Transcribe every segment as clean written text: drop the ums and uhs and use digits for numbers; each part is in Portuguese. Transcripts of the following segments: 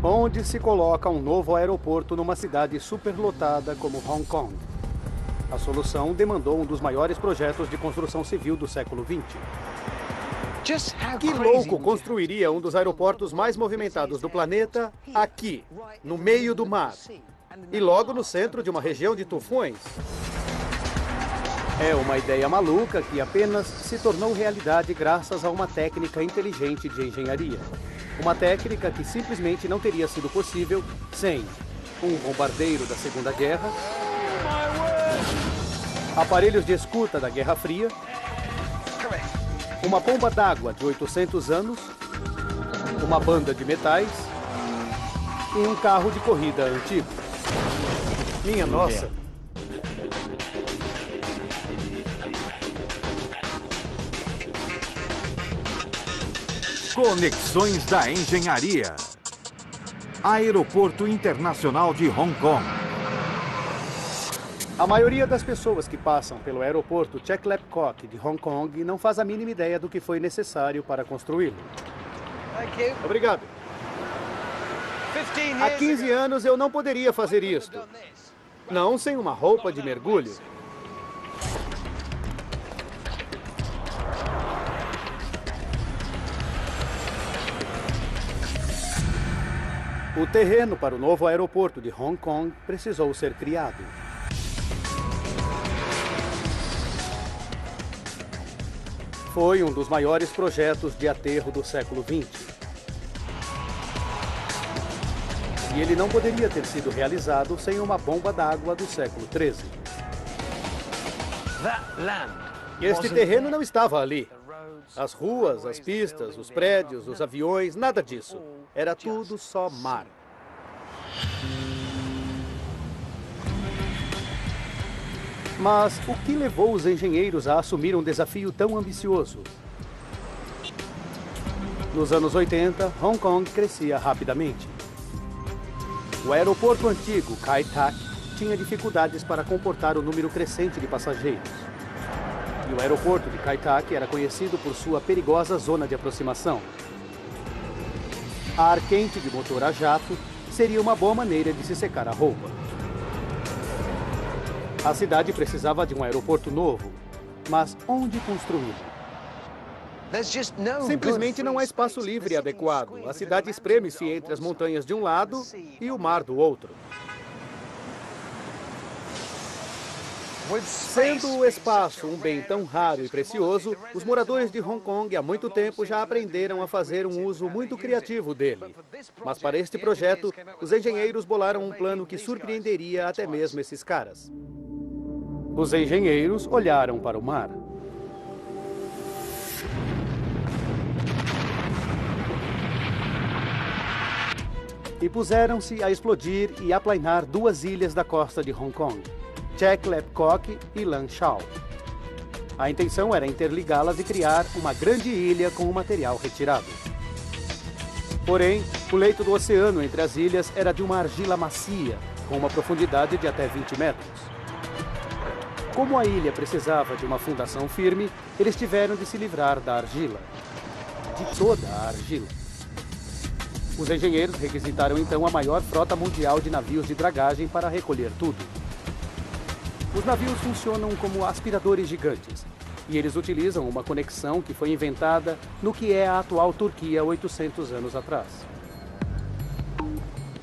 Onde se coloca um novo aeroporto numa cidade superlotada como Hong Kong? A solução demandou um dos maiores projetos de construção civil do século XX. Que louco construiria um dos aeroportos mais movimentados do planeta aqui, no meio do mar, e logo no centro de uma região de tufões? É uma ideia maluca que apenas se tornou realidade graças a uma técnica inteligente de engenharia. Uma técnica que simplesmente não teria sido possível sem um bombardeiro da Segunda Guerra, aparelhos de escuta da Guerra Fria, uma bomba d'água de 800 anos, uma banda de metais e um carro de corrida antigo. Minha nossa! Conexões da Engenharia. Aeroporto Internacional de Hong Kong. A maioria das pessoas que passam pelo aeroporto Chek Lap Kok de Hong Kong não faz a mínima ideia do que foi necessário para construí-lo. Obrigado. Há 15 anos eu não poderia fazer isto. Não sem uma roupa de mergulho. O terreno para o novo aeroporto de Hong Kong precisou ser criado. Foi um dos maiores projetos de aterro do século XX. E ele não poderia ter sido realizado sem uma bomba d'água do século XIII. Este terreno não estava ali. As ruas, as pistas, os prédios, os aviões, nada disso. Era tudo só mar. Mas o que levou os engenheiros a assumir um desafio tão ambicioso? Nos anos 80, Hong Kong crescia rapidamente. O aeroporto antigo, Kai Tak, tinha dificuldades para comportar o número crescente de passageiros. E o aeroporto de Kai Tak era conhecido por sua perigosa zona de aproximação. Ar quente de motor a jato seria uma boa maneira de se secar a roupa. A cidade precisava de um aeroporto novo, mas onde construí-lo? Simplesmente não há espaço livre adequado. A cidade espreme-se entre as montanhas de um lado e o mar do outro. Sendo o espaço um bem tão raro e precioso, os moradores de Hong Kong há muito tempo já aprenderam a fazer um uso muito criativo dele. Mas para este projeto, os engenheiros bolaram um plano que surpreenderia até mesmo esses caras. Os engenheiros olharam para o mar. E puseram-se a explodir e aplainar duas ilhas da costa de Hong Kong, Chek Lap Kok e Lam Chau. A intenção era interligá-las e criar uma grande ilha com o material retirado. Porém, o leito do oceano entre as ilhas era de uma argila macia, com uma profundidade de até 20 metros. Como a ilha precisava de uma fundação firme, eles tiveram de se livrar da argila. De toda a argila. Os engenheiros requisitaram então a maior frota mundial de navios de dragagem para recolher tudo. Os navios funcionam como aspiradores gigantes, e eles utilizam uma conexão que foi inventada no que é a atual Turquia 800 anos atrás.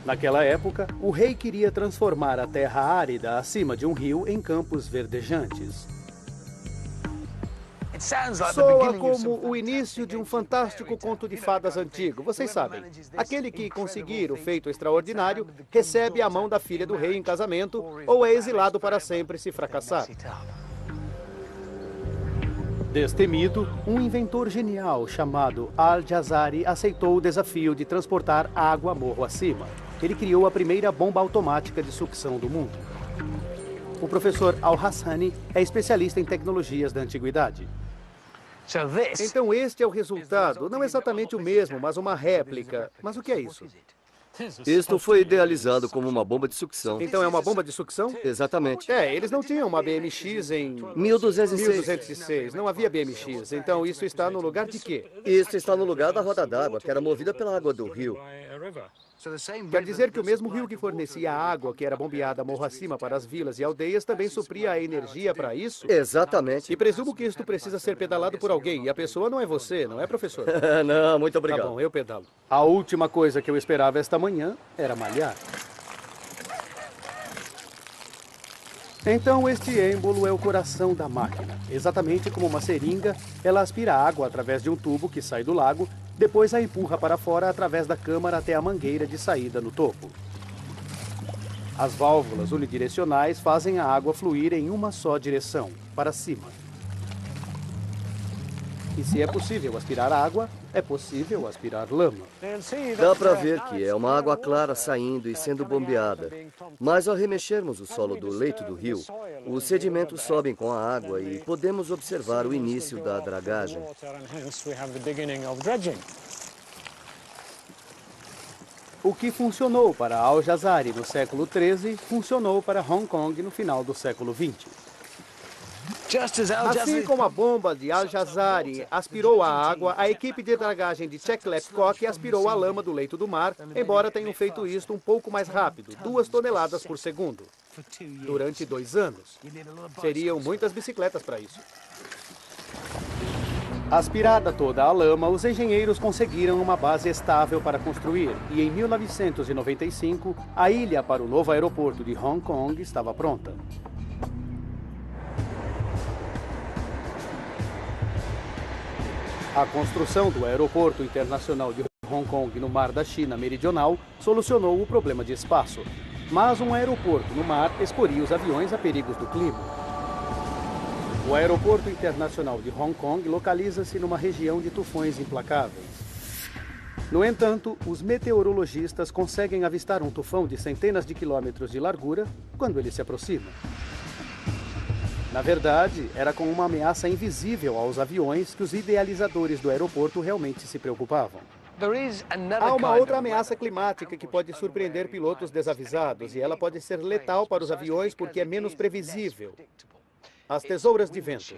Naquela época, o rei queria transformar a terra árida acima de um rio em campos verdejantes. Soa como o início de um fantástico conto de fadas antigo. Vocês sabem, aquele que conseguir o feito extraordinário recebe a mão da filha do rei em casamento ou é exilado para sempre se fracassar. Destemido, um inventor genial chamado Al-Jazari aceitou o desafio de transportar água morro acima. Ele criou a primeira bomba automática de sucção do mundo. O professor Al-Hassani é especialista em tecnologias da antiguidade. Então este é o resultado, não exatamente o mesmo, mas uma réplica. Mas o que é isso? Isto foi idealizado como uma bomba de sucção. Então é uma bomba de sucção? Exatamente. Eles não tinham uma BMX em 1206. 1206, não havia BMX. Então isso está no lugar de quê? Isto está no lugar da roda d'água, que era movida pela água do rio. Quer dizer que o mesmo rio que fornecia a água que era bombeada morro acima para as vilas e aldeias também supria a energia para isso? Exatamente. E presumo que isto precisa ser pedalado por alguém, e a pessoa não é você, não é, professor? Não, muito Tá obrigado. bom, eu pedalo. A última coisa que eu esperava esta manhã era malhar. Então, este êmbolo é o coração da máquina. Exatamente como uma seringa, ela aspira água através de um tubo que sai do lago, depois a empurra para fora através da câmara até a mangueira de saída no topo. As válvulas unidirecionais fazem a água fluir em uma só direção, para cima. E se é possível aspirar água, é possível aspirar lama. Dá para ver que é uma água clara saindo e sendo bombeada. Mas ao remexermos o solo do leito do rio, os sedimentos sobem com a água e podemos observar o início da dragagem. O que funcionou para Al-Jazari no século XIII, funcionou para Hong Kong no final do século XX. Assim como a bomba de Al-Jazari aspirou a água, a equipe de dragagem de Cheklepkok aspirou a lama do leito do mar, embora tenham feito isto um pouco mais rápido, 2 toneladas por segundo, durante 2 anos. Seriam muitas bicicletas para isso. Aspirada toda a lama, os engenheiros conseguiram uma base estável para construir, e em 1995, a ilha para o novo aeroporto de Hong Kong estava pronta. A construção do Aeroporto Internacional de Hong Kong no Mar da China Meridional solucionou o problema de espaço, mas um aeroporto no mar exporia os aviões a perigos do clima. O Aeroporto Internacional de Hong Kong localiza-se numa região de tufões implacáveis. No entanto, os meteorologistas conseguem avistar um tufão de centenas de quilômetros de largura quando ele se aproxima. Na verdade, era com uma ameaça invisível aos aviões que os idealizadores do aeroporto realmente se preocupavam. Há uma outra ameaça climática que pode surpreender pilotos desavisados, e ela pode ser letal para os aviões porque é menos previsível. As tesouras de vento.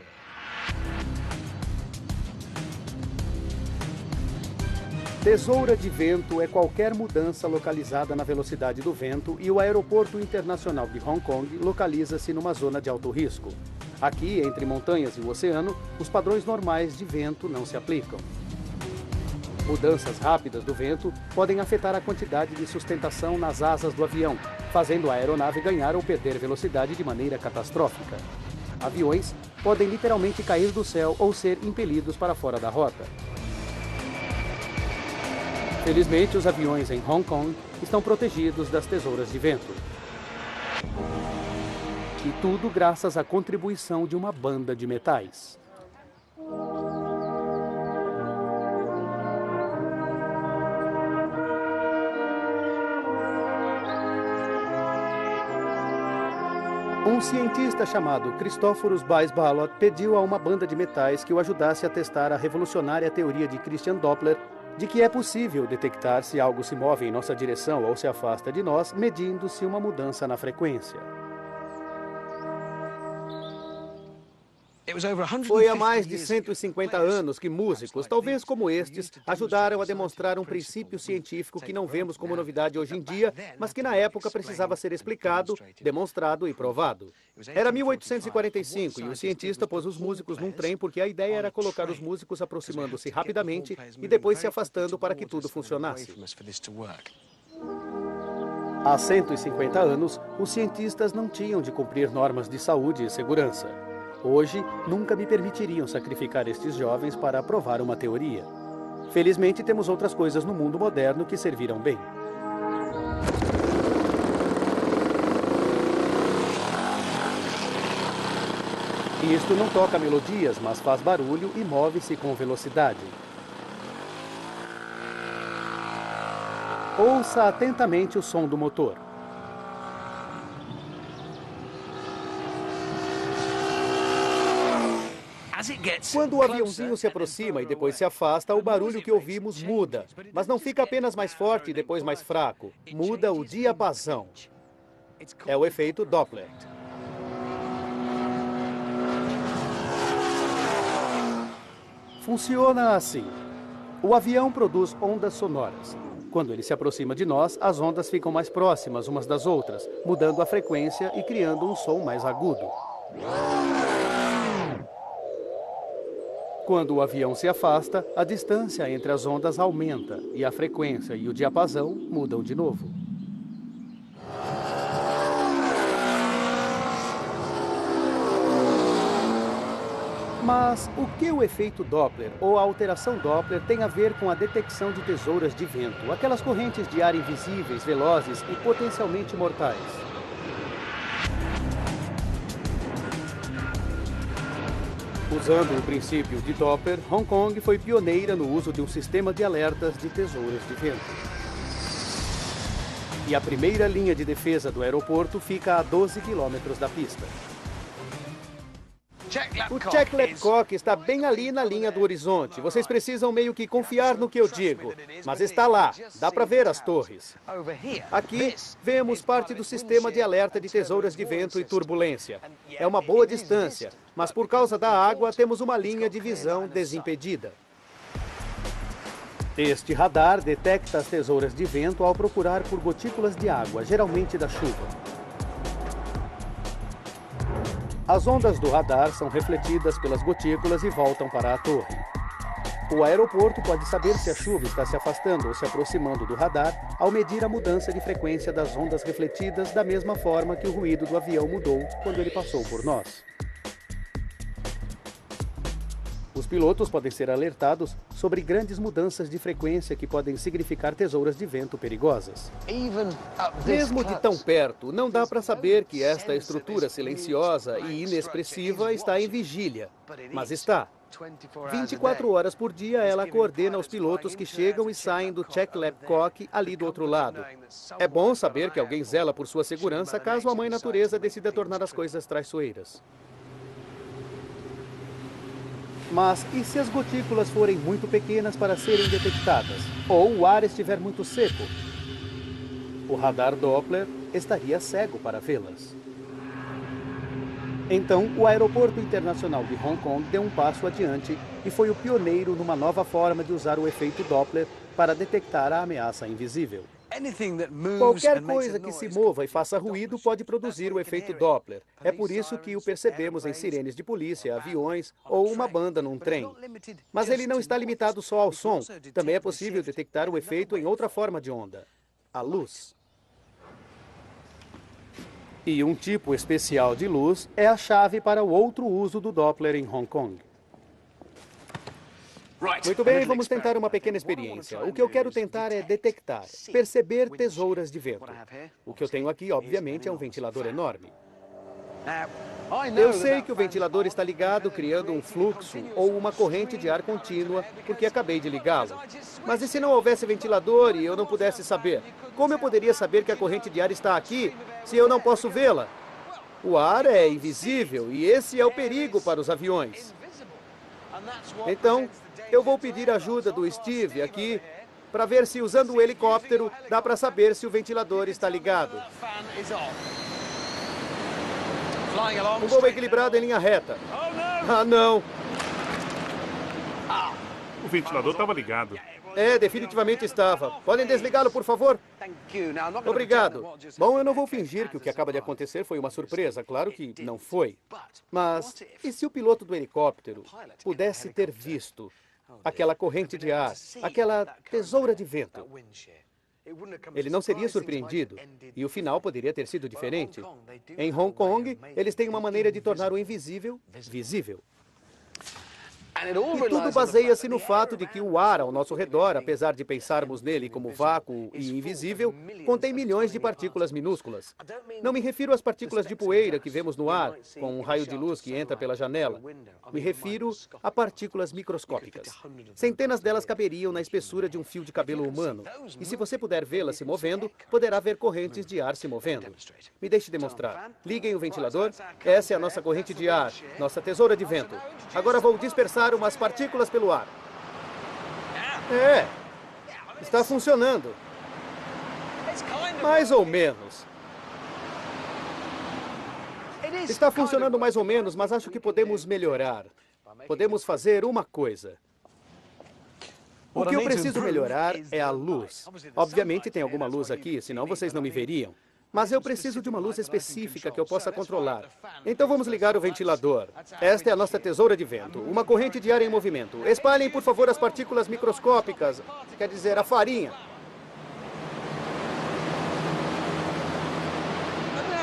Tesoura de vento é qualquer mudança localizada na velocidade do vento, e o Aeroporto Internacional de Hong Kong localiza-se numa zona de alto risco. Aqui, entre montanhas e o oceano, os padrões normais de vento não se aplicam. Mudanças rápidas do vento podem afetar a quantidade de sustentação nas asas do avião, fazendo a aeronave ganhar ou perder velocidade de maneira catastrófica. Aviões podem literalmente cair do céu ou ser impelidos para fora da rota. Felizmente, os aviões em Hong Kong estão protegidos das tesouras de vento. E tudo graças à contribuição de uma banda de metais. Um cientista chamado Christophorus Buys-Ballot pediu a uma banda de metais que o ajudasse a testar a revolucionária teoria de Christian Doppler de que é possível detectar se algo se move em nossa direção ou se afasta de nós, medindo-se uma mudança na frequência. Foi há mais de 150 anos que músicos, talvez como estes, ajudaram a demonstrar um princípio científico que não vemos como novidade hoje em dia, mas que na época precisava ser explicado, demonstrado e provado. Era 1845 e o cientista pôs os músicos num trem porque a ideia era colocar os músicos aproximando-se rapidamente e depois se afastando para que tudo funcionasse. Há 150 anos, os cientistas não tinham de cumprir normas de saúde e segurança. Hoje, nunca me permitiriam sacrificar estes jovens para provar uma teoria. Felizmente, temos outras coisas no mundo moderno que serviram bem. Isto não toca melodias, mas faz barulho e move-se com velocidade. Ouça atentamente o som do motor. Quando o aviãozinho se aproxima e depois se afasta, o barulho que ouvimos muda. Mas não fica apenas mais forte e depois mais fraco. Muda o diapasão. É o efeito Doppler. Funciona assim. O avião produz ondas sonoras. Quando ele se aproxima de nós, as ondas ficam mais próximas umas das outras, mudando a frequência e criando um som mais agudo. Quando o avião se afasta, a distância entre as ondas aumenta e a frequência e o diapasão mudam de novo. Mas o que o efeito Doppler ou a alteração Doppler tem a ver com a detecção de tesouras de vento, aquelas correntes de ar invisíveis, velozes e potencialmente mortais? Usando o princípio de Doppler, Hong Kong foi pioneira no uso de um sistema de alertas de tesouras de vento. E a primeira linha de defesa do aeroporto fica a 12 quilômetros da pista. O Check Lepcock está bem ali na linha do horizonte. Vocês precisam meio que confiar no que eu digo. Mas está lá. Dá para ver as torres. Aqui, vemos parte do sistema de alerta de tesouras de vento e turbulência. É uma boa distância, mas por causa da água, temos uma linha de visão desimpedida. Este radar detecta as tesouras de vento ao procurar por gotículas de água, geralmente da chuva. As ondas do radar são refletidas pelas gotículas e voltam para a torre. O aeroporto pode saber se a chuva está se afastando ou se aproximando do radar ao medir a mudança de frequência das ondas refletidas da mesma forma que o ruído do avião mudou quando ele passou por nós. Os pilotos podem ser alertados sobre grandes mudanças de frequência que podem significar tesouras de vento perigosas. Mesmo de tão perto, não dá para saber que esta estrutura silenciosa e inexpressiva está em vigília, mas está. 24 horas por dia, ela coordena os pilotos que chegam e saem do Check Lepcock ali do outro lado. É bom saber que alguém zela por sua segurança caso a Mãe Natureza decida tornar as coisas traiçoeiras. Mas e se as gotículas forem muito pequenas para serem detectadas? Ou o ar estiver muito seco? O radar Doppler estaria cego para vê-las. Então, o Aeroporto Internacional de Hong Kong deu um passo adiante e foi o pioneiro numa nova forma de usar o efeito Doppler para detectar a ameaça invisível. Qualquer coisa que se mova e faça ruído pode produzir o efeito Doppler. É por isso que o percebemos em sirenes de polícia, aviões ou uma banda num trem. Mas ele não está limitado só ao som. Também é possível detectar o efeito em outra forma de onda: a luz. E um tipo especial de luz é a chave para o outro uso do Doppler em Hong Kong. Muito bem, vamos tentar uma pequena experiência. O que eu quero tentar é detectar, perceber tesouras de vento. O que eu tenho aqui, obviamente, é um ventilador enorme. Eu sei que o ventilador está ligado, criando um fluxo ou uma corrente de ar contínua, porque acabei de ligá-lo. Mas e se não houvesse ventilador e eu não pudesse saber? Como eu poderia saber que a corrente de ar está aqui, se eu não posso vê-la? O ar é invisível e esse é o perigo para os aviões. Então, eu vou pedir ajuda do Steve aqui para ver se, usando o helicóptero, dá para saber se o ventilador está ligado. Um voo equilibrado em linha reta. Ah, não! O ventilador estava ligado. É, definitivamente estava. Podem desligá-lo, por favor? Obrigado. Bom, eu não vou fingir que o que acaba de acontecer foi uma surpresa. Claro que não foi. Mas, e se o piloto do helicóptero pudesse ter visto aquela corrente de ar, aquela tesoura de vento? Ele não seria surpreendido, e o final poderia ter sido diferente. Em Hong Kong, eles têm uma maneira de tornar o invisível visível. E tudo baseia-se no fato de que o ar ao nosso redor, apesar de pensarmos nele como vácuo e invisível, contém milhões de partículas minúsculas. Não me refiro às partículas de poeira que vemos no ar, com um raio de luz que entra pela janela. Me refiro a partículas microscópicas. Centenas delas caberiam na espessura de um fio de cabelo humano. E se você puder vê-las se movendo, poderá ver correntes de ar se movendo. Me deixe demonstrar. Liguem o ventilador. Essa é a nossa corrente de ar, nossa tesoura de vento. Agora vou dispersar umas partículas pelo ar. É, está funcionando. Mais ou menos. Está funcionando mais ou menos, mas acho que podemos melhorar. Podemos fazer uma coisa. O que eu preciso melhorar é a luz. Obviamente tem alguma luz aqui, senão vocês não me veriam. Mas eu preciso de uma luz específica que eu possa controlar. Então vamos ligar o ventilador. Esta é a nossa tesoura de vento. Uma corrente de ar em movimento. Espalhem, por favor, as partículas microscópicas. Quer dizer, a farinha.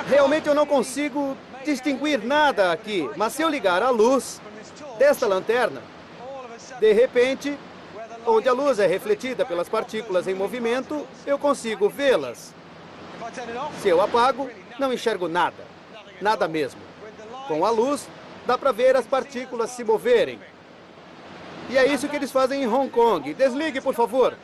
Realmente eu não consigo distinguir nada aqui. Mas se eu ligar a luz desta lanterna, de repente, onde a luz é refletida pelas partículas em movimento, eu consigo vê-las. Se eu apago, não enxergo nada. Nada mesmo. Com a luz, dá para ver as partículas se moverem. E é isso que eles fazem em Hong Kong. Desligue, por favor.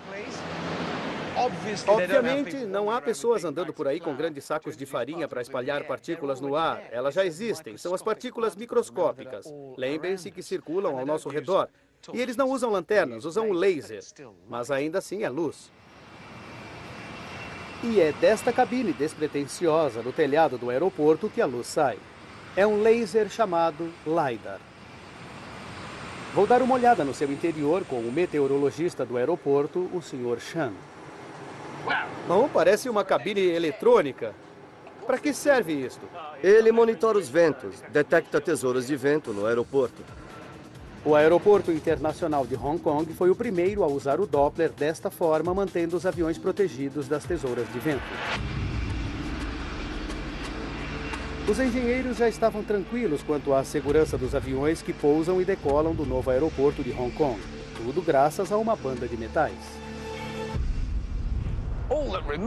Obviamente, não há pessoas andando por aí com grandes sacos de farinha para espalhar partículas no ar. Elas já existem. São as partículas microscópicas. Lembrem-se que circulam ao nosso redor. E eles não usam lanternas, usam o laser. Mas ainda assim é luz. E é desta cabine despretensiosa no telhado do aeroporto que a luz sai. É um laser chamado LiDAR. Vou dar uma olhada no seu interior com o meteorologista do aeroporto, o Sr. Chan. Bom, parece uma cabine eletrônica. Para que serve isto? Ele monitora os ventos, detecta tesouras de vento no aeroporto. O Aeroporto Internacional de Hong Kong foi o primeiro a usar o Doppler desta forma, mantendo os aviões protegidos das tesouras de vento. Os engenheiros já estavam tranquilos quanto à segurança dos aviões que pousam e decolam do novo aeroporto de Hong Kong. Tudo graças a uma banda de metais.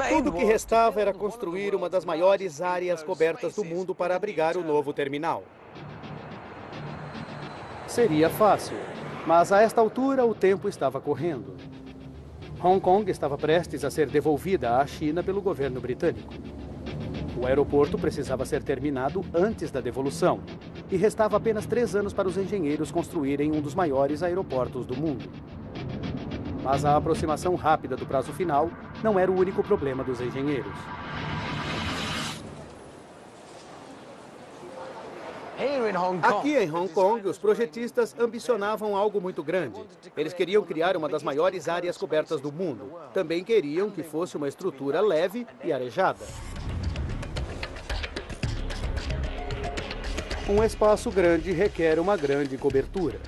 Tudo o que restava era construir uma das maiores áreas cobertas do mundo para abrigar o novo terminal. Seria fácil, mas a esta altura o tempo estava correndo. Hong Kong estava prestes a ser devolvida à China pelo governo britânico. O aeroporto precisava ser terminado antes da devolução, e restava apenas 3 anos para os engenheiros construírem um dos maiores aeroportos do mundo. Mas a aproximação rápida do prazo final não era o único problema dos engenheiros. Aqui em Hong Kong, os projetistas ambicionavam algo muito grande. Eles queriam criar uma das maiores áreas cobertas do mundo. Também queriam que fosse uma estrutura leve e arejada. Um espaço grande requer uma grande cobertura.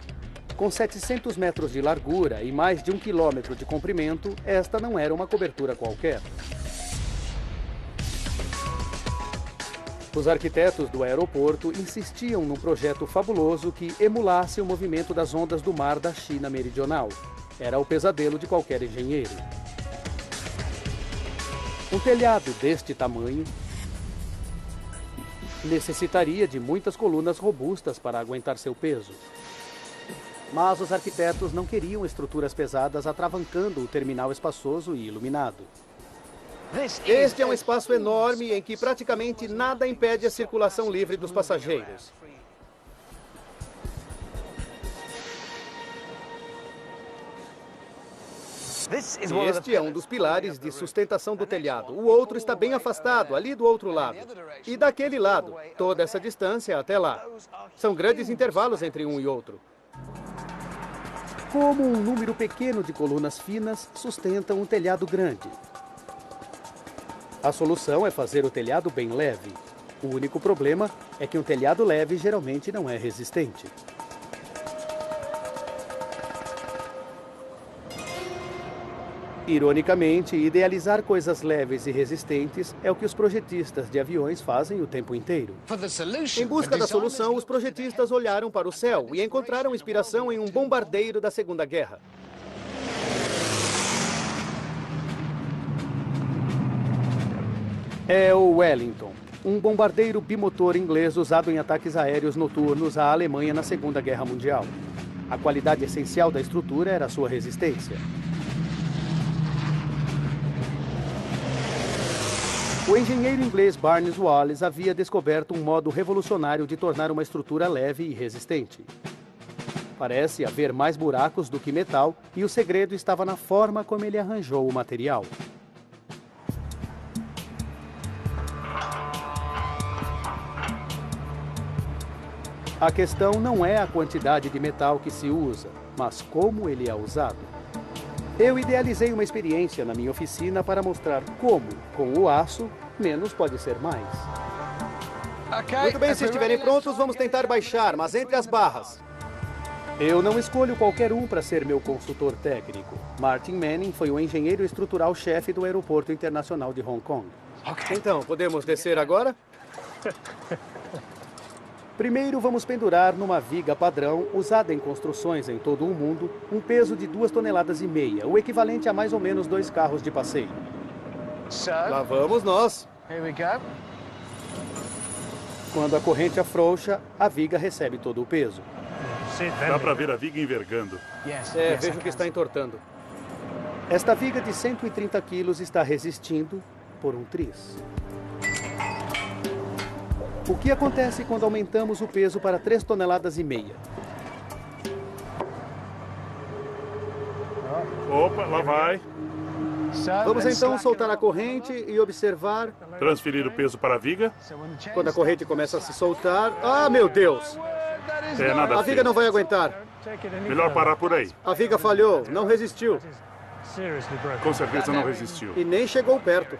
Com 700 metros de largura e mais de 1 quilômetro de comprimento, esta não era uma cobertura qualquer. Os arquitetos do aeroporto insistiam num projeto fabuloso que emulasse o movimento das ondas do mar da China meridional. Era o pesadelo de qualquer engenheiro. Um telhado deste tamanho necessitaria de muitas colunas robustas para aguentar seu peso. Mas os arquitetos não queriam estruturas pesadas atravancando o terminal espaçoso e iluminado. Este é um espaço enorme em que praticamente nada impede a circulação livre dos passageiros. Este é um dos pilares de sustentação do telhado. O outro está bem afastado, ali do outro lado. E daquele lado, toda essa distância até lá. São grandes intervalos entre um e outro. Como um número pequeno de colunas finas sustentam um telhado grande. A solução é fazer o telhado bem leve. O único problema é que um telhado leve geralmente não é resistente. Ironicamente, idealizar coisas leves e resistentes é o que os projetistas de aviões fazem o tempo inteiro. Em busca da solução, os projetistas olharam para o céu e encontraram inspiração em um bombardeiro da Segunda Guerra. É o Wellington, um bombardeiro bimotor inglês usado em ataques aéreos noturnos à Alemanha na Segunda Guerra Mundial. A qualidade essencial da estrutura era a sua resistência. O engenheiro inglês Barnes Wallis havia descoberto um modo revolucionário de tornar uma estrutura leve e resistente. Parece haver mais buracos do que metal, e o segredo estava na forma como ele arranjou o material. A questão não é a quantidade de metal que se usa, mas como ele é usado. Eu idealizei uma experiência na minha oficina para mostrar como, com o aço, menos pode ser mais. Muito bem, se estiverem prontos, vamos tentar baixar, mas entre as barras. Eu não escolho qualquer um para ser meu consultor técnico. Martin Manning foi o engenheiro estrutural-chefe do Aeroporto Internacional de Hong Kong. Então, podemos descer agora? Primeiro, vamos pendurar numa viga padrão usada em construções em todo o mundo um peso de 2,5 toneladas, o equivalente a mais ou menos 2 carros de passeio. Lá vamos nós. Quando a corrente afrouxa, a viga recebe todo o peso. Dá para ver a viga envergando. Vejo que está entortando. Esta viga de 130 quilos está resistindo por um tris. O que acontece quando aumentamos o peso para 3,5 toneladas? Opa, lá vai. Vamos então soltar a corrente e observar. Transferir o peso para a viga. Quando a corrente começa a se soltar... Ah, meu Deus! Nada A viga não vai aguentar. Melhor parar por aí. A viga falhou, não resistiu. Com certeza não resistiu. E nem chegou perto.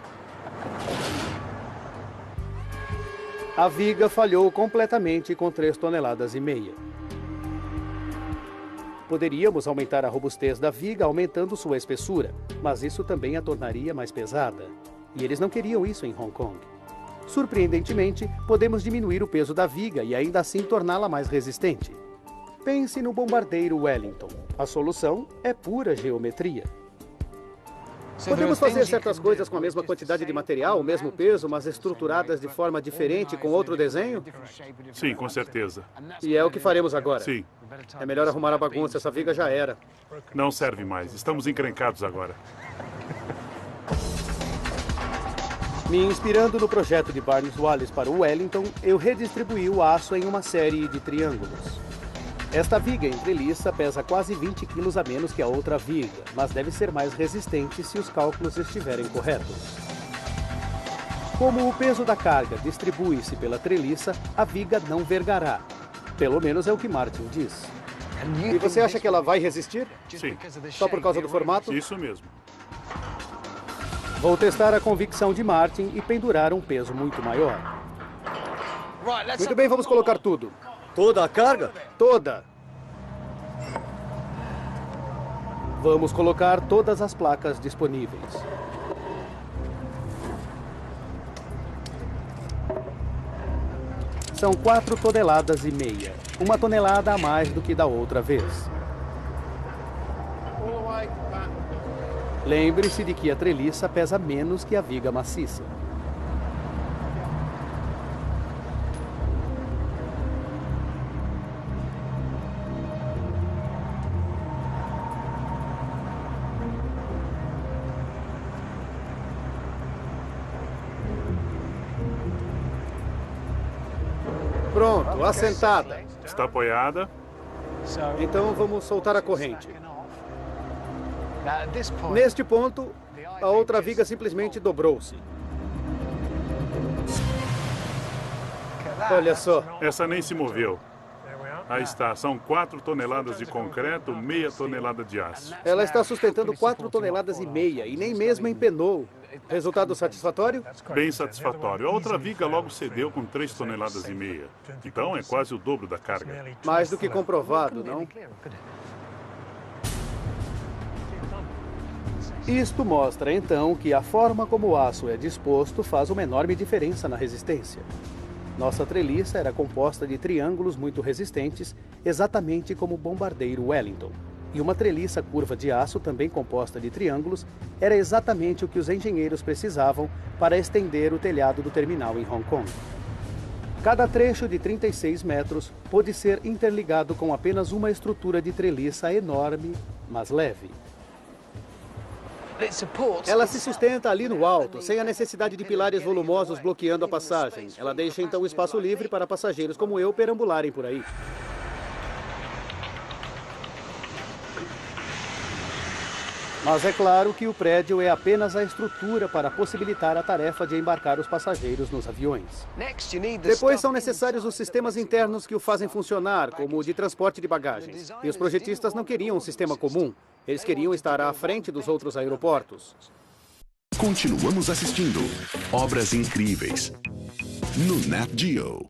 A viga falhou completamente com 3,5 toneladas. Poderíamos aumentar a robustez da viga aumentando sua espessura, mas isso também a tornaria mais pesada. E eles não queriam isso em Hong Kong. Surpreendentemente, podemos diminuir o peso da viga e ainda assim torná-la mais resistente. Pense no bombardeiro Wellington. A solução é pura geometria. Podemos fazer certas coisas com a mesma quantidade de material, o mesmo peso, mas estruturadas de forma diferente, com outro desenho? Sim, com certeza. E é o que faremos agora. Sim. É melhor arrumar a bagunça, essa viga já era. Não serve mais. Estamos encrencados agora. Me inspirando no projeto de Barnes Wallis para o Wellington, eu redistribuí o aço em uma série de triângulos. Esta viga em treliça pesa quase 20 quilos a menos que a outra viga, mas deve ser mais resistente se os cálculos estiverem corretos. Como o peso da carga distribui-se pela treliça, a viga não vergará. Pelo menos é o que Martin diz. E você acha que ela vai resistir? Sim, Só por causa do formato? isso mesmo. Vou testar a convicção de Martin e pendurar um peso muito maior. Muito bem, vamos colocar tudo. Toda a carga? Toda. Vamos colocar todas as placas disponíveis. São 4,5 toneladas. 1 tonelada a mais do que da outra vez. Lembre-se de que a treliça pesa menos que a viga maciça. Pronto, assentada. Está apoiada. Então vamos soltar a corrente. Neste ponto, a outra viga simplesmente dobrou-se. Olha só. Essa nem se moveu. Aí está, são 4 toneladas de concreto, meia tonelada de aço. Ela está sustentando 4,5 toneladas e nem mesmo empenou. Resultado satisfatório? Bem satisfatório. A outra viga logo cedeu com 3,5 toneladas. Então é quase o dobro da carga. Mais do que comprovado, não? Isto mostra, então, que a forma como o aço é disposto faz uma enorme diferença na resistência. Nossa treliça era composta de triângulos muito resistentes, exatamente como o bombardeiro Wellington. E uma treliça curva de aço, também composta de triângulos, era exatamente o que os engenheiros precisavam para estender o telhado do terminal em Hong Kong. Cada trecho de 36 metros pôde ser interligado com apenas uma estrutura de treliça enorme, mas leve. Ela se sustenta ali no alto, sem a necessidade de pilares volumosos bloqueando a passagem. Ela deixa então o espaço livre para passageiros como eu perambularem por aí. Mas é claro que o prédio é apenas a estrutura para possibilitar a tarefa de embarcar os passageiros nos aviões. Depois são necessários os sistemas internos que o fazem funcionar, como o de transporte de bagagens. E os projetistas não queriam um sistema comum. Eles queriam estar à frente dos outros aeroportos. Continuamos assistindo Obras Incríveis no Nat Geo.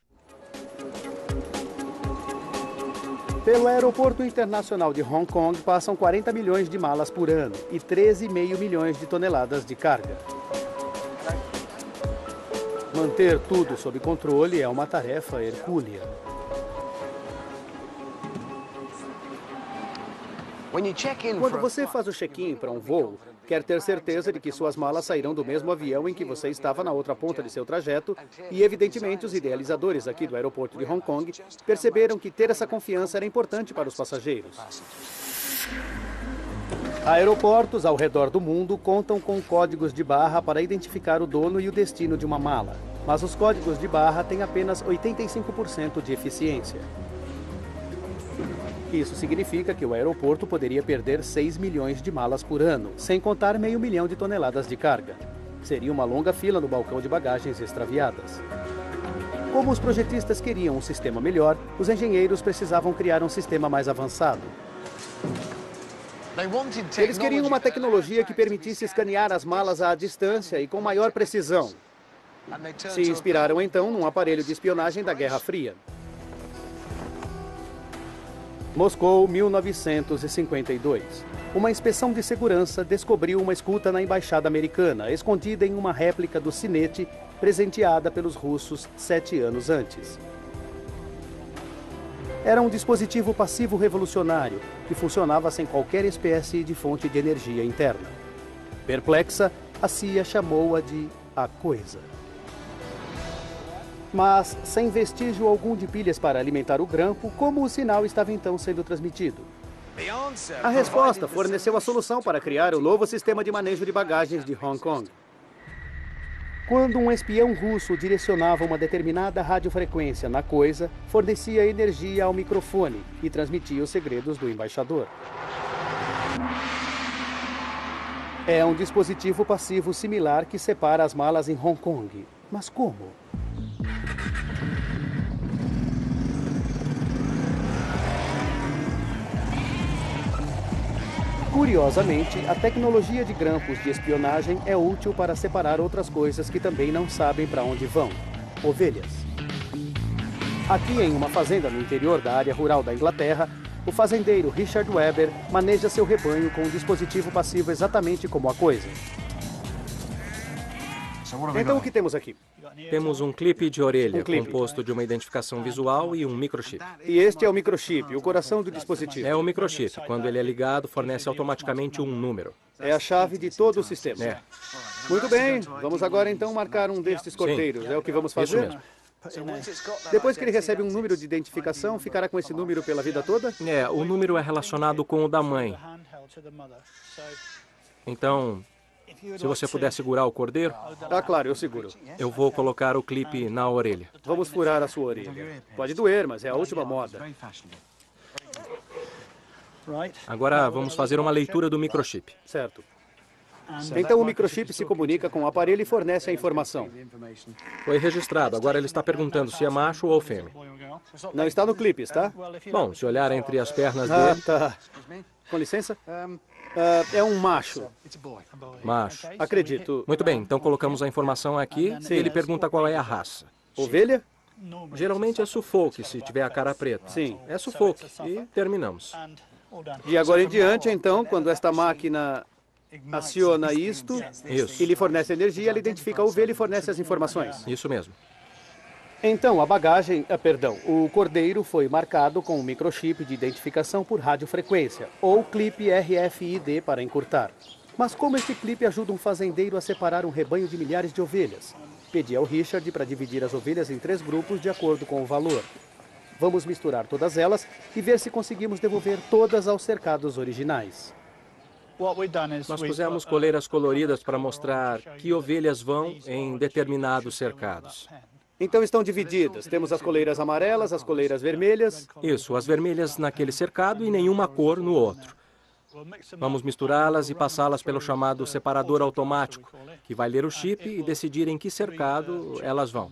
Pelo Aeroporto Internacional de Hong Kong passam 40 milhões de malas por ano e 13,5 milhões de toneladas de carga. Manter tudo sob controle é uma tarefa hercúlea. Quando você faz o check-in para um voo, quer ter certeza de que suas malas sairão do mesmo avião em que você estava na outra ponta de seu trajeto e, evidentemente, os idealizadores aqui do aeroporto de Hong Kong perceberam que ter essa confiança era importante para os passageiros. Aeroportos ao redor do mundo contam com códigos de barra para identificar o dono e o destino de uma mala, mas os códigos de barra têm apenas 85% de eficiência. Isso significa que o aeroporto poderia perder 6 milhões de malas por ano, sem contar 500 mil de toneladas de carga. Seria uma longa fila no balcão de bagagens extraviadas. Como os projetistas queriam um sistema melhor, os engenheiros precisavam criar um sistema mais avançado. Eles queriam uma tecnologia que permitisse escanear as malas à distância e com maior precisão. Se inspiraram então num aparelho de espionagem da Guerra Fria. Moscou, 1952. Uma inspeção de segurança descobriu uma escuta na embaixada americana, escondida em uma réplica do sinete presenteada pelos russos 7 anos antes. Era um dispositivo passivo revolucionário que funcionava sem qualquer espécie de fonte de energia interna. Perplexa, a CIA chamou-a de A Coisa. Mas, sem vestígio algum de pilhas para alimentar o grampo, como o sinal estava então sendo transmitido? A resposta forneceu a solução para criar o novo sistema de manejo de bagagens de Hong Kong. Quando um espião russo direcionava uma determinada radiofrequência na coisa, fornecia energia ao microfone e transmitia os segredos do embaixador. É um dispositivo passivo similar que separa as malas em Hong Kong. Mas como? Curiosamente, a tecnologia de grampos de espionagem é útil para separar outras coisas que também não sabem para onde vão. Ovelhas. Aqui em uma fazenda no interior da área rural da Inglaterra, o fazendeiro Richard Weber maneja seu rebanho com um dispositivo passivo exatamente como a coisa. Então o que temos aqui? Temos um clipe de orelha, composto de uma identificação visual e um microchip. E este é o microchip, o coração do dispositivo. É o microchip. Quando ele é ligado, fornece automaticamente um número. É a chave de todo o sistema. É. Muito bem, vamos agora então marcar um destes cordeiros. É o que vamos fazer? Isso mesmo. Depois que ele recebe um número de identificação, ficará com esse número pela vida toda? É, o número é relacionado com o da mãe. Então, se você puder segurar o cordeiro, Ah, claro, eu seguro. eu vou colocar o clipe na orelha. Vamos furar a sua orelha. Pode doer, mas é a última moda. Agora vamos fazer uma leitura do microchip. Certo. Então o microchip se comunica com o aparelho e fornece a informação. Foi registrado. Agora ele está perguntando se é macho ou fêmea. Não está no clipe, está? Bom, se olhar entre as pernas Ah, dele, tá. Com licença? É um macho. macho. Acredito. Muito bem, então colocamos a informação aqui e ele pergunta qual é a raça. Ovelha? Geralmente é Suffolk, se tiver a cara preta. Sim. É Suffolk. E terminamos. De agora em diante, então, quando esta máquina aciona isto Isso. e lhe fornece energia, ela identifica a ovelha e fornece as informações. Isso mesmo. Então, a bagagem, o cordeiro foi marcado com um microchip de identificação por radiofrequência, ou clipe RFID para encurtar. Mas como este clipe ajuda um fazendeiro a separar um rebanho de milhares de ovelhas? Pedi ao Richard para dividir as ovelhas em 3 grupos de acordo com o valor. Vamos misturar todas elas e ver se conseguimos devolver todas aos cercados originais. Nós pusemos coleiras coloridas para mostrar que ovelhas vão em determinados cercados. Então estão divididas. Temos as coleiras amarelas, as coleiras vermelhas. Isso, as vermelhas naquele cercado e nenhuma cor no outro. Vamos misturá-las e passá-las pelo chamado separador automático, que vai ler o chip e decidir em que cercado elas vão.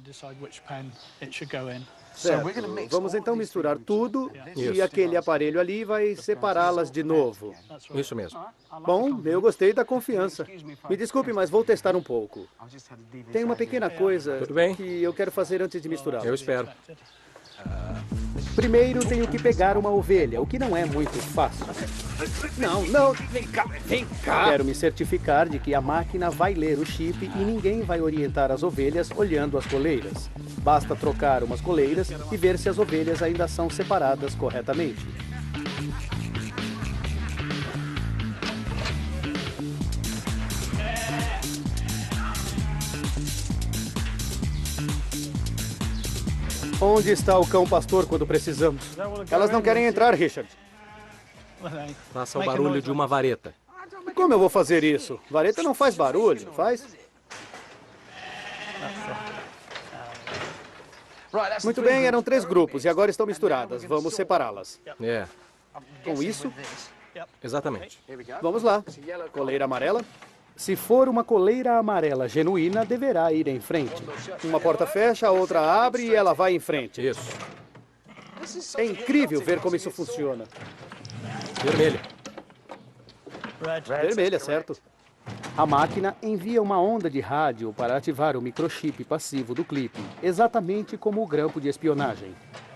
Certo. Vamos então misturar tudo e Isso. aquele aparelho ali vai separá-las de novo. Isso mesmo. Bom, eu gostei da confiança. Me desculpe, mas vou testar um pouco. Tem uma pequena coisa Tudo bem. que eu quero fazer antes de misturar. Eu espero. Primeiro tenho que pegar uma ovelha, o que não é muito fácil. Não, vem cá. Quero me certificar de que a máquina vai ler o chip e ninguém vai orientar as ovelhas olhando as coleiras. Basta trocar umas coleiras e ver se as ovelhas ainda são separadas corretamente. Onde está o cão pastor quando precisamos? Elas não querem entrar, Richard. Faça o barulho de uma vareta. Como eu vou fazer isso? Vareta não faz barulho, faz? Muito bem, eram 3 grupos e agora estão misturadas. Vamos separá-las. É, Com isso, exatamente. vamos lá. Coleira amarela. Se for uma coleira amarela genuína, deverá ir em frente. Uma porta fecha, a outra abre e ela vai em frente. Isso. É incrível ver como isso funciona. Vermelha. Vermelha, certo? A máquina envia uma onda de rádio para ativar o microchip passivo do clipe, exatamente como o grampo de espionagem.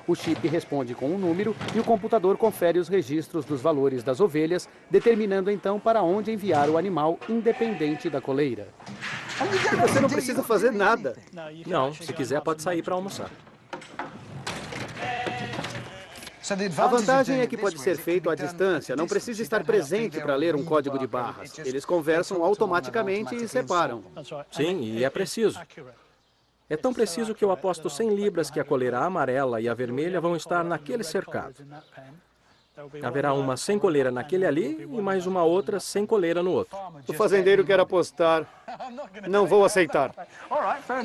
O chip responde com um número e o computador confere os registros dos valores das ovelhas, determinando então para onde enviar o animal independente da coleira. E você não precisa fazer nada. Não, se quiser pode sair para almoçar. A vantagem é que pode ser feito à distância, não precisa estar presente para ler um código de barras. Eles conversam automaticamente e separam. Sim, e é preciso. É tão preciso que eu aposto 100 libras que a coleira amarela e a vermelha vão estar naquele cercado. Haverá uma sem coleira naquele ali e mais uma outra sem coleira no outro. O fazendeiro quer apostar. Não vou aceitar.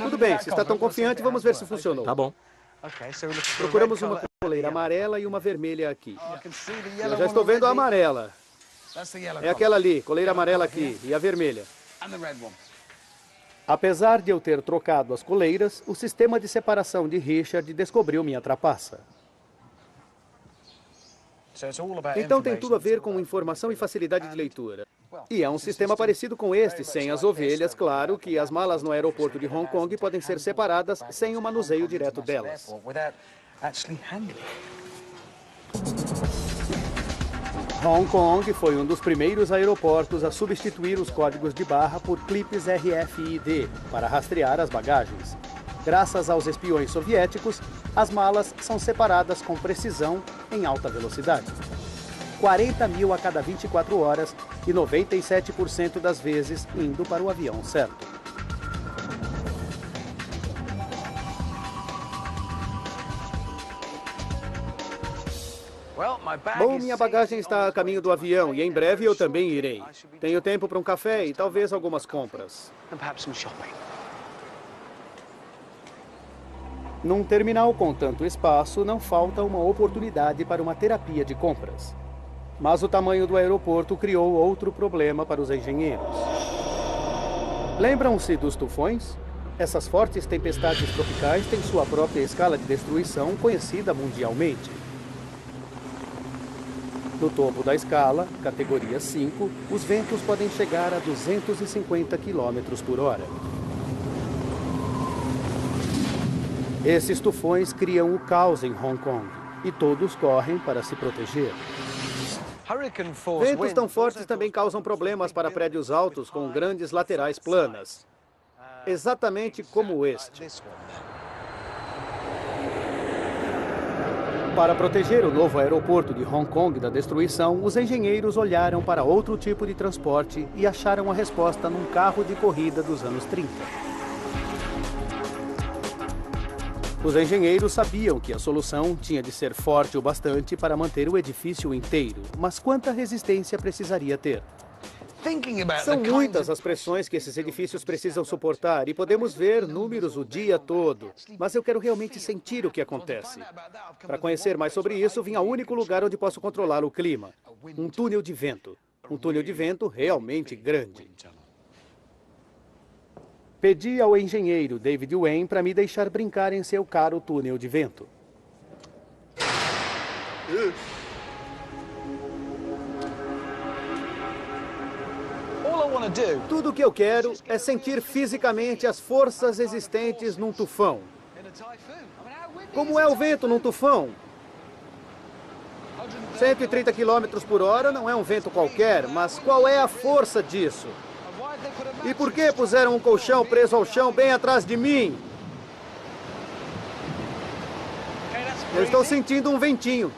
Tudo bem, se está tão confiante, vamos ver se funcionou. Tá bom. Procuramos uma coleira amarela e uma vermelha aqui. Eu já estou vendo a amarela. É aquela ali, coleira amarela aqui, e a vermelha. Apesar de eu ter trocado as coleiras, o sistema de separação de Richard descobriu minha trapaça. Então tem tudo a ver com informação e facilidade de leitura. E é um sistema parecido com este, sem as ovelhas, claro que as malas no aeroporto de Hong Kong podem ser separadas sem o manuseio direto delas. Hong Kong foi um dos primeiros aeroportos a substituir os códigos de barra por clipes RFID para rastrear as bagagens. Graças aos espiões soviéticos, as malas são separadas com precisão em alta velocidade. 40 mil a cada 24 horas e 97% das vezes indo para o avião certo. Bom, minha bagagem está a caminho do avião e em breve eu também irei. Tenho tempo para um café e talvez algumas compras. Num terminal com tanto espaço, não falta uma oportunidade para uma terapia de compras. Mas o tamanho do aeroporto criou outro problema para os engenheiros. Lembram-se dos tufões? Essas fortes tempestades tropicais têm sua própria escala de destruição conhecida mundialmente. No topo da escala, categoria 5, os ventos podem chegar a 250 km por hora. Esses tufões criam o caos em Hong Kong e todos correm para se proteger. Ventos tão fortes também causam problemas para prédios altos com grandes laterais planas, exatamente como este. Para proteger o novo aeroporto de Hong Kong da destruição, os engenheiros olharam para outro tipo de transporte e acharam a resposta num carro de corrida dos anos 30. Os engenheiros sabiam que a solução tinha de ser forte o bastante para manter o edifício inteiro, mas quanta resistência precisaria ter? São muitas as pressões que esses edifícios precisam suportar e podemos ver números o dia todo. Mas eu quero realmente sentir o que acontece. Para conhecer mais sobre isso, vim ao único lugar onde posso controlar o clima. Um túnel de vento. Um túnel de vento realmente grande. Pedi ao engenheiro David Wayne para me deixar brincar em seu caro túnel de vento. Tudo o que eu quero é sentir fisicamente as forças existentes num tufão. Como é o vento num tufão? 130 km por hora não é um vento qualquer, mas qual é a força disso? E por que puseram um colchão preso ao chão bem atrás de mim? Eu estou sentindo um ventinho.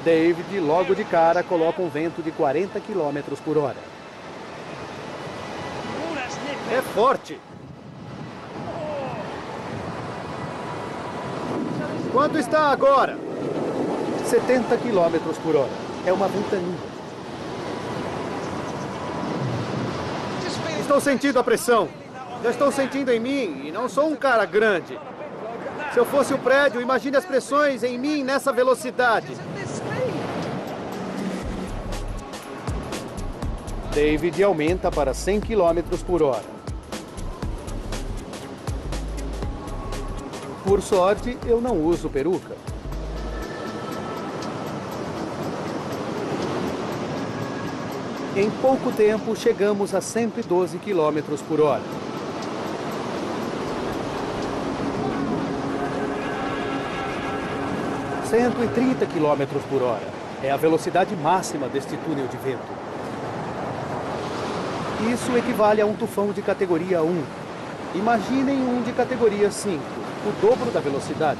David, logo de cara, coloca um vento de 40 km por hora. É forte. Quanto está agora? 70 km por hora. É uma ventania. Estou sentindo a pressão. Já estou sentindo em mim e não sou um cara grande. Se eu fosse o prédio, imagine as pressões em mim nessa velocidade. David aumenta para 100 km por hora. Por sorte, eu não uso peruca. Em pouco tempo, chegamos a 112 km por hora. - 130 km por hora. É a velocidade máxima deste túnel de vento. Isso equivale a um tufão de categoria 1. Imaginem um de categoria 5, o dobro da velocidade.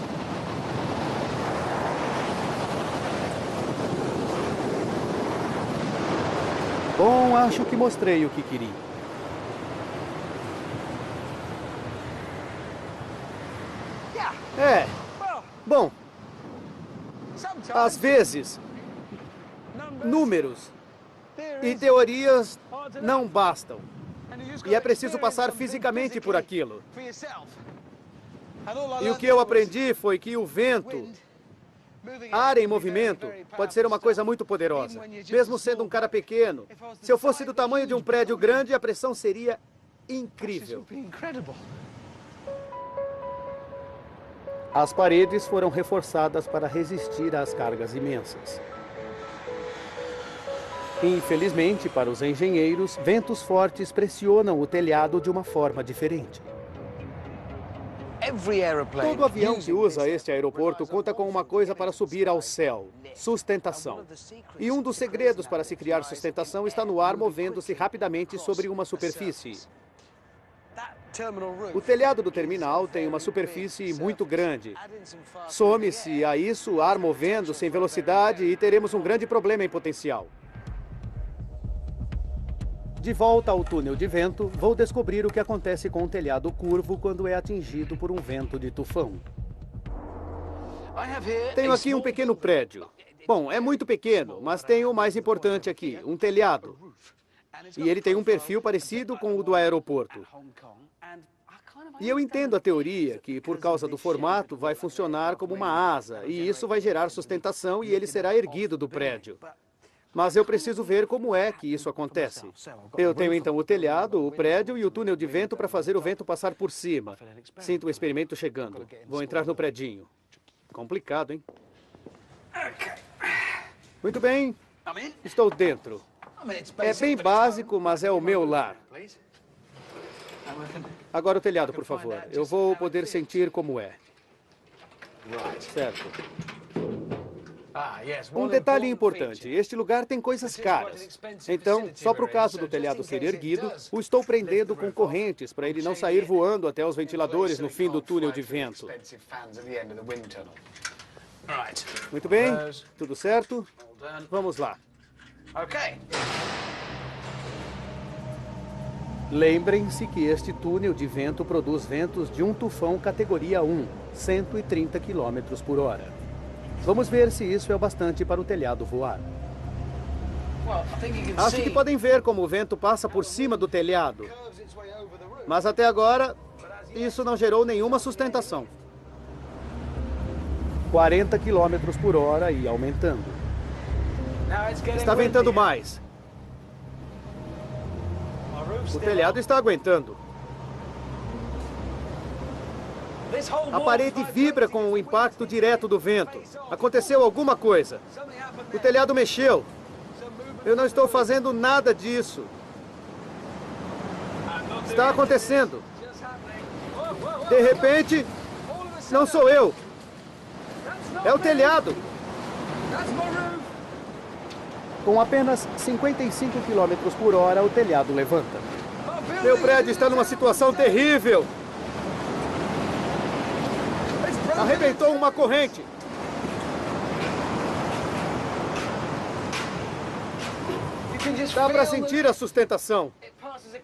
Bom, acho que mostrei o que queria. Bom, às vezes, números e teorias não bastam. E é preciso passar fisicamente por aquilo. E o que eu aprendi foi que o vento, ar em movimento, pode ser uma coisa muito poderosa. Mesmo sendo um cara pequeno, se eu fosse do tamanho de um prédio grande, a pressão seria incrível. As paredes foram reforçadas para resistir às cargas imensas. Infelizmente, para os engenheiros, ventos fortes pressionam o telhado de uma forma diferente. Todo avião que usa este aeroporto conta com uma coisa para subir ao céu: sustentação. E um dos segredos para se criar sustentação está no ar movendo-se rapidamente sobre uma superfície. O telhado do terminal tem uma superfície muito grande. Some-se a isso ar movendo-se em velocidade e teremos um grande problema em potencial. De volta ao túnel de vento, vou descobrir o que acontece com o telhado curvo quando é atingido por um vento de tufão. Tenho aqui um pequeno prédio. Bom, é muito pequeno, mas tenho o mais importante aqui, um telhado. E ele tem um perfil parecido com o do aeroporto. E eu entendo a teoria que, por causa do formato, vai funcionar como uma asa, e isso vai gerar sustentação e ele será erguido do prédio. Mas eu preciso ver como é que isso acontece. Eu tenho então o telhado, o prédio e o túnel de vento para fazer o vento passar por cima. Sinto o experimento chegando. Vou entrar no predinho. Complicado, hein? Muito bem. Estou dentro. É bem básico, mas é o meu lar. Agora o telhado, por favor. Eu vou poder sentir como é. Certo. Um detalhe importante, este lugar tem coisas caras. Então, só para o caso do telhado ser erguido, o estou prendendo com correntes para ele não sair voando até os ventiladores no fim do túnel de vento. Muito bem, tudo certo? Vamos lá. Lembrem-se que este túnel de vento produz ventos de um tufão categoria 1, 130 km por hora. Vamos ver se isso é o bastante para o telhado voar. Acho que podem ver como o vento passa por cima do telhado. Mas até agora, isso não gerou nenhuma sustentação. 40 km por hora e aumentando. Está ventando mais. O telhado está aguentando. A parede vibra com o impacto direto do vento. Aconteceu alguma coisa. O telhado mexeu. Eu não estou fazendo nada disso. Está acontecendo. De repente, não sou eu. É o telhado. Com apenas 55 km por hora, o telhado levanta. Meu prédio está numa situação terrível. Arrebentou uma corrente. Dá para sentir a sustentação.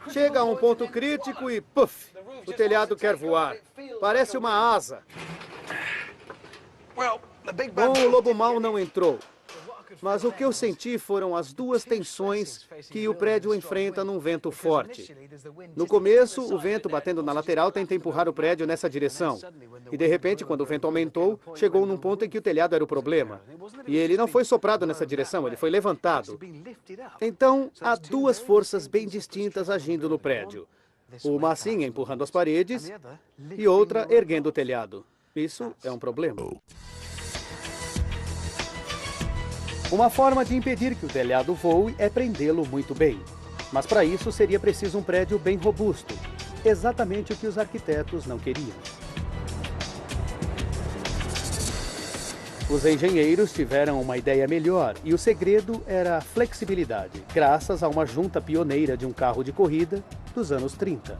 Chega a um ponto crítico e, puff, o telhado quer voar. Parece uma asa. Bom, o lobo mau não entrou. Mas o que eu senti foram as duas tensões que o prédio enfrenta num vento forte. No começo, o vento batendo na lateral tenta empurrar o prédio nessa direção. E de repente, quando o vento aumentou, chegou num ponto em que o telhado era o problema. E ele não foi soprado nessa direção, ele foi levantado. Então, há duas forças bem distintas agindo no prédio. Uma assim empurrando as paredes e outra erguendo o telhado. Isso é um problema. Uma forma de impedir que o telhado voe é prendê-lo muito bem. Mas para isso seria preciso um prédio bem robusto. Exatamente o que os arquitetos não queriam. Os engenheiros tiveram uma ideia melhor e o segredo era a flexibilidade, graças a uma junta pioneira de um carro de corrida dos anos 30.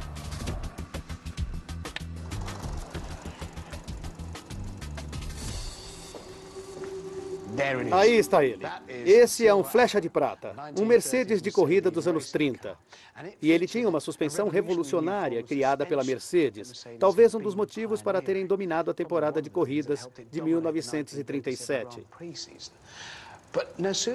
Aí está ele. Esse é um flecha de prata, um Mercedes de corrida dos anos 30. E ele tinha uma suspensão revolucionária criada pela Mercedes, talvez um dos motivos para terem dominado a temporada de corridas de 1937.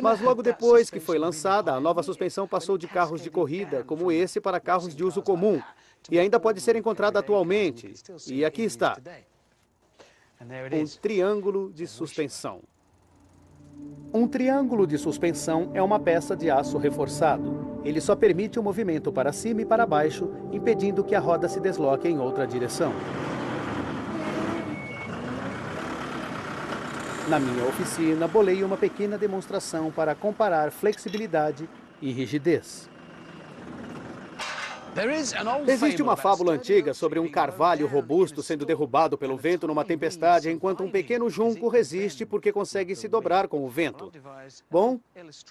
Mas logo depois que foi lançada, a nova suspensão passou de carros de corrida como esse para carros de uso comum. E ainda pode ser encontrada atualmente. E aqui está. Um triângulo de suspensão. Um triângulo de suspensão é uma peça de aço reforçado. Ele só permite o movimento para cima e para baixo, impedindo que a roda se desloque em outra direção. Na minha oficina, bolei uma pequena demonstração para comparar flexibilidade e rigidez. Existe uma fábula antiga sobre um carvalho robusto sendo derrubado pelo vento numa tempestade, enquanto um pequeno junco resiste porque consegue se dobrar com o vento. Bom,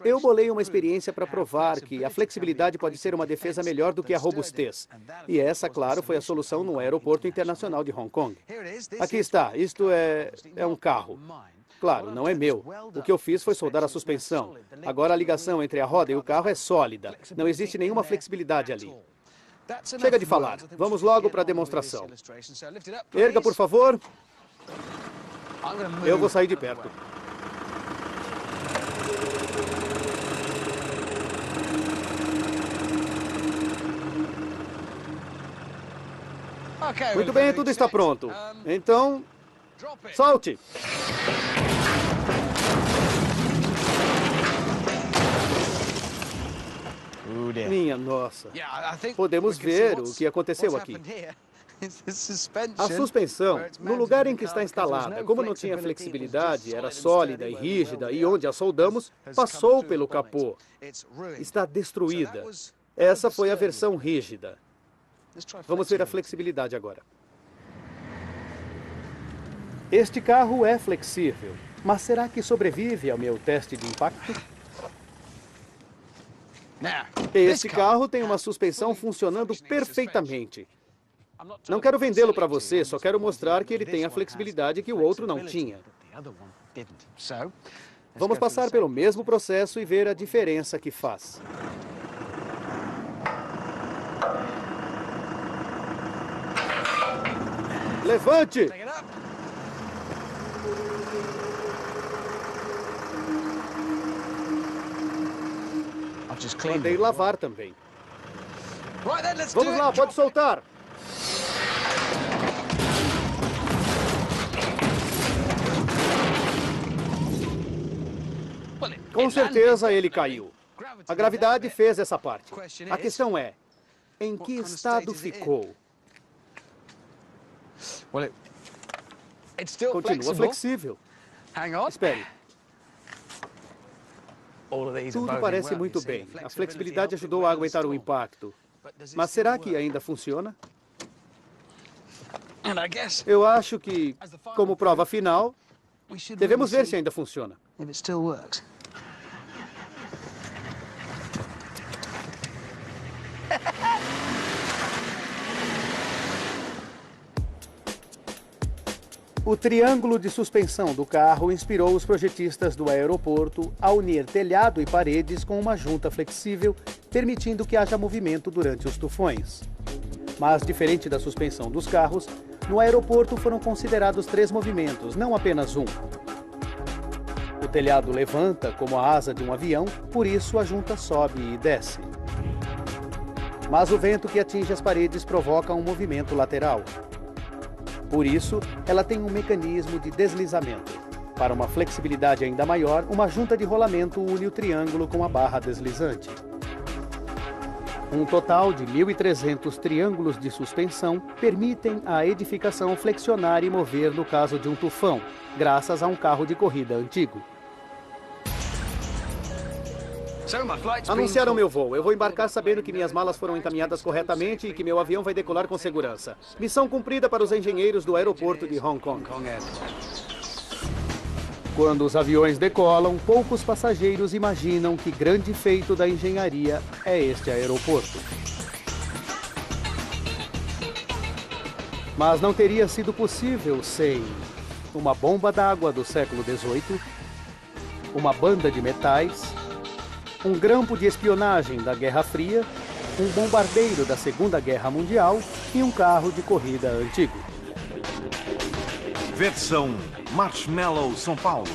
eu bolei uma experiência para provar que a flexibilidade pode ser uma defesa melhor do que a robustez. E essa, claro, foi a solução no Aeroporto Internacional de Hong Kong. Aqui está, isto é um carro. Claro, não é meu. O que eu fiz foi soldar a suspensão. Agora a ligação entre a roda e o carro é sólida. Não existe nenhuma flexibilidade ali. Chega de falar. Vamos logo para a demonstração. Erga, por favor. Eu vou sair de perto. Muito bem, tudo está pronto. Então, solte. Minha nossa. Podemos ver o que aconteceu aqui. A suspensão, no lugar em que está instalada, como não tinha flexibilidade, era sólida e rígida, e onde a soldamos, passou pelo capô. Está destruída. Essa foi a versão rígida. Vamos ver a flexibilidade agora. Este carro é flexível, mas será que sobrevive ao meu teste de impacto? Este carro tem uma suspensão funcionando perfeitamente. Não quero vendê-lo para você, só quero mostrar que ele tem a flexibilidade que o outro não tinha. Vamos passar pelo mesmo processo e ver a diferença que faz. Levante! Mandei lavar também. Vamos lá, pode soltar. Com certeza ele caiu. A gravidade fez essa parte. A questão é, em que estado ficou? Continua flexível. Espere. Tudo parece muito bem. A flexibilidade ajudou a aguentar o impacto. Mas será que ainda funciona? Eu acho que, como prova final, devemos ver se ainda funciona. O triângulo de suspensão do carro inspirou os projetistas do aeroporto a unir telhado e paredes com uma junta flexível, permitindo que haja movimento durante os tufões. Mas, diferente da suspensão dos carros, no aeroporto foram considerados 3 movimentos, não apenas um. O telhado levanta como a asa de um avião, por isso a junta sobe e desce. Mas o vento que atinge as paredes provoca um movimento lateral. Por isso, ela tem um mecanismo de deslizamento. Para uma flexibilidade ainda maior, uma junta de rolamento une o triângulo com a barra deslizante. Um total de 1.300 triângulos de suspensão permitem a edificação flexionar e mover no caso de um tufão, graças a um carro de corrida antigo. Anunciaram meu voo. Eu vou embarcar sabendo que minhas malas foram encaminhadas corretamente e que meu avião vai decolar com segurança. Missão cumprida para os engenheiros do aeroporto de Hong Kong. Quando os aviões decolam, poucos passageiros imaginam que grande feito da engenharia é este aeroporto. Mas não teria sido possível sem uma bomba d'água do século XVIII, uma banda de metais, um grampo de espionagem da Guerra Fria, um bombardeiro da Segunda Guerra Mundial e um carro de corrida antigo. Versão Marshmallow São Paulo.